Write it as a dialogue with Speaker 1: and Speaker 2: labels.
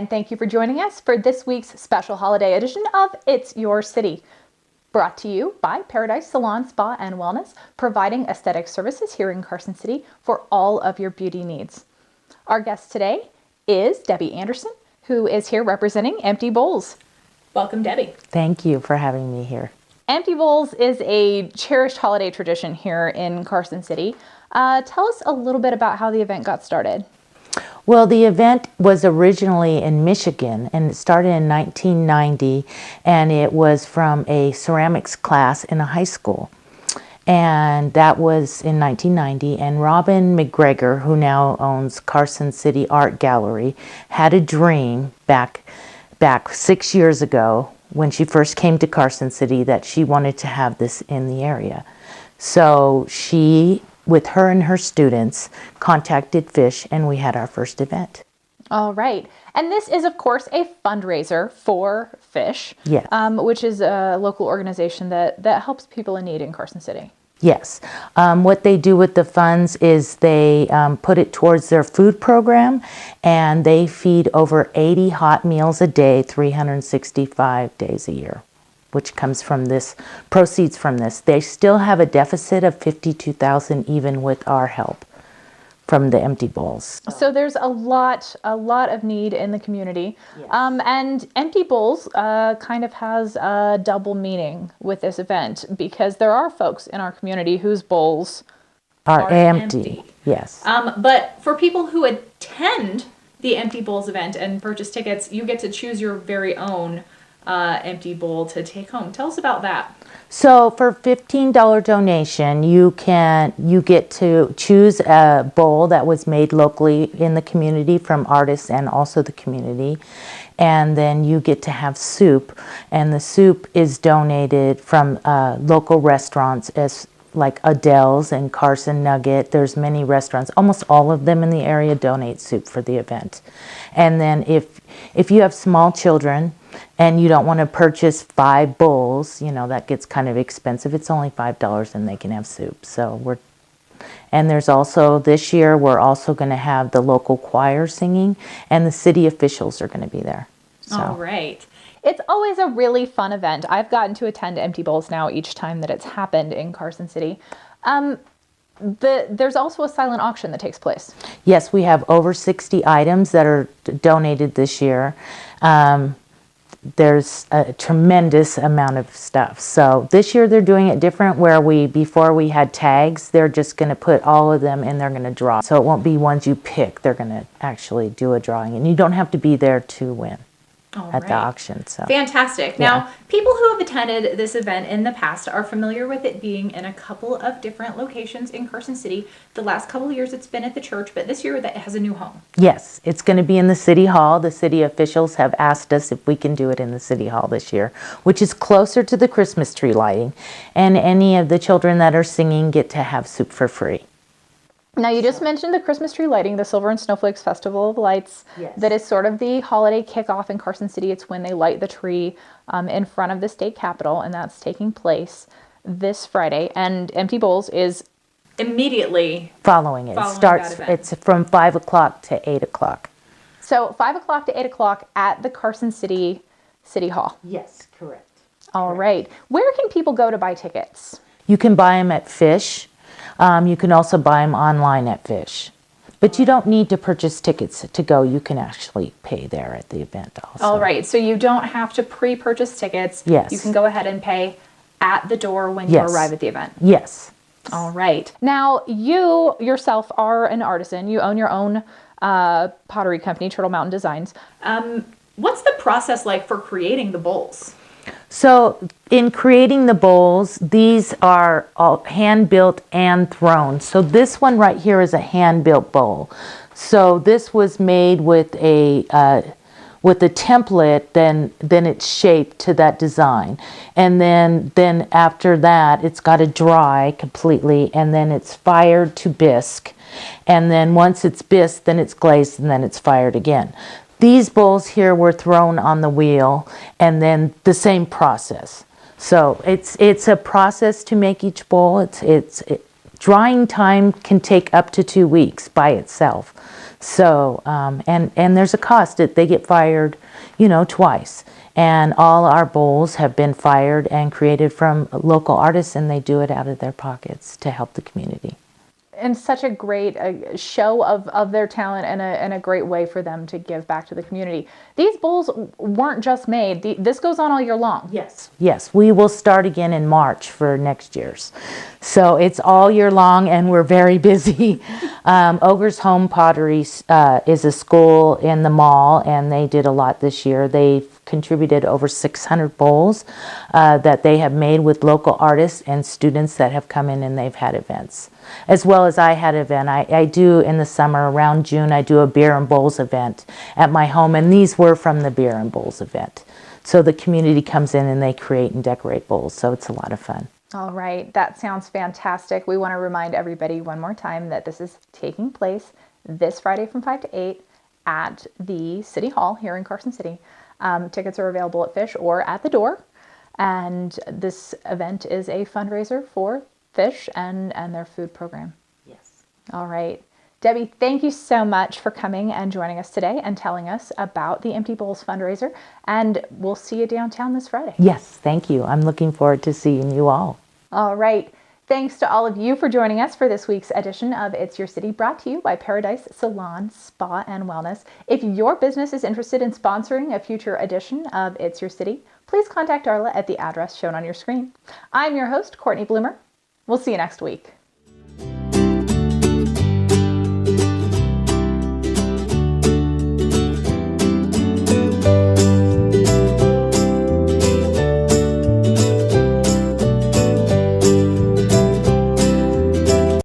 Speaker 1: and thank you for joining us for this week's special holiday edition of It's Your City. Brought to you by Paradise Salon, Spa, and Wellness, providing aesthetic services here in Carson City for all of your beauty needs. Our guest today is Debbie Anderson, who is here representing Empty Bowls. Welcome, Debbie.
Speaker 2: Thank you for having me here.
Speaker 1: Empty Bowls is a cherished holiday tradition here in Carson City. Tell us a little bit about how the event got started.
Speaker 2: Well, the event was originally in Michigan, and it started in 1990, and it was from a ceramics class in a high school. And that was in 1990, and Robin McGregor, who now owns Carson City Art Gallery, had a dream back 6 years ago when she first came to Carson City that she wanted to have this in the area. So she, with her and her students, contacted Fish, and we had our first event.
Speaker 1: All right. And this is, of course, a fundraiser for Fish,
Speaker 2: Yes.
Speaker 1: Which is a local organization that helps people in need in Carson City.
Speaker 2: Yes. What they do with the funds is they put it towards their food program, and they feed over 80 hot meals a day, 365 days a year, which comes from this, proceeds from this. They still have a deficit of $52,000 even with our help from the Empty Bowls.
Speaker 1: So there's a lot of need in the community.
Speaker 2: Yes.
Speaker 1: And Empty Bowls kind of has a double meaning with this event because there are folks in our community whose bowls
Speaker 2: Are empty. Yes.
Speaker 1: But for people who attend the Empty Bowls event and purchase tickets, you get to choose your very own empty bowl to take home. Tell us about that.
Speaker 2: So for $15 donation, you get to choose a bowl that was made locally in the community from artists and also the community. And then you get to have soup, and the soup is donated from local restaurants as like Adele's and Carson Nugget. There's many restaurants, almost all of them in the area donate soup for the event. And then if you have small children and you don't want to purchase 5 bowls, that gets kind of expensive. It's only $5 and they can have soup. And there's also, this year, we're also going to have the local choir singing, and the city officials are going to be there. So.
Speaker 1: All right. It's always a really fun event. I've gotten to attend Empty Bowls now each time that it's happened in Carson City. There's also a silent auction that takes place.
Speaker 2: Yes, we have over 60 items that are donated this year. There's a tremendous amount of stuff. So this year they're doing it different, where before we had tags, they're just going to put all of them and they're going to draw. So it won't be ones you pick. They're going to actually do a drawing, and you don't have to be there to win. The auction. So
Speaker 1: fantastic.
Speaker 2: Yeah.
Speaker 1: Now, people who have attended this event in the past are familiar with it being in a couple of different locations in Carson City. The last couple of years it's been at the church, but this year that has a new home.
Speaker 2: Yes, it's going to be in the city hall. The city officials have asked us if we can do it in the city hall this year, which is closer to the Christmas tree lighting. And any of the children that are singing get to have soup for free.
Speaker 1: Now, you just mentioned the Christmas tree lighting, the Silver and Snowflakes Festival of Lights.
Speaker 2: Yes.
Speaker 1: That is sort of the holiday kickoff in Carson City. It's when they light the tree in front of the state capitol, and that's taking place this Friday. And Empty Bowls is immediately
Speaker 2: following it. It's from 5 o'clock to 8 o'clock.
Speaker 1: So 5 o'clock to 8 o'clock at the Carson City Hall.
Speaker 2: Yes, correct.
Speaker 1: All right. Where can people go to buy tickets?
Speaker 2: You can buy them at Fish. You can also buy them online at Fish. But you don't need to purchase tickets to go. You can actually pay there at the event also.
Speaker 1: All right. So you don't have to pre-purchase tickets.
Speaker 2: Yes.
Speaker 1: You can go ahead and pay at the door when you arrive at the event.
Speaker 2: Yes.
Speaker 1: All right. Now, you yourself are an artisan. You own your own pottery company, Turtle Mountain Designs. What's the process like for creating the bowls?
Speaker 2: So in creating the bowls, these are all hand-built and thrown. So this one right here is a hand-built bowl. So this was made with a template, then it's shaped to that design. And then after that, it's got to dry completely, and then it's fired to bisque. And then once it's bisqued, then it's glazed, and then it's fired again. These bowls here were thrown on the wheel, and then the same process. So it's a process to make each bowl. Drying time can take up to 2 weeks by itself. So, and there's a cost. They get fired, twice. And all our bowls have been fired and created from local artists, and they do it out of their pockets to help the community.
Speaker 1: And such a great show of their talent, and a great way for them to give back to the community. These bowls weren't just made. This goes on all year long.
Speaker 2: Yes, we will start again in March for next year's. So it's all year long, and we're very busy. Ogre's Home Pottery is a school in the mall, and they did a lot this year. They've contributed over 600 bowls that they have made with local artists and students that have come in, and they've had events. As well as I had an event. I do in the summer, around June, I do a beer and bowls event at my home, and these were from the beer and bowls event. So the community comes in and they create and decorate bowls, so it's a lot of fun.
Speaker 1: All right, that sounds fantastic. We want to remind everybody one more time that this is taking place this Friday from 5 to 8 at the City Hall here in Carson City. Tickets are available at Fish or at the door, and this event is a fundraiser for Fish and their food program.
Speaker 2: Yes.
Speaker 1: All right. Debbie, thank you so much for coming and joining us today and telling us about the Empty Bowls fundraiser. And we'll see you downtown this Friday.
Speaker 2: Yes, thank you. I'm looking forward to seeing you all.
Speaker 1: All right. Thanks to all of you for joining us for this week's edition of It's Your City, brought to you by Paradise Salon, Spa, and Wellness. If your business is interested in sponsoring a future edition of It's Your City, please contact Darla at the address shown on your screen. I'm your host, Courtney Bloomer. We'll see you next week.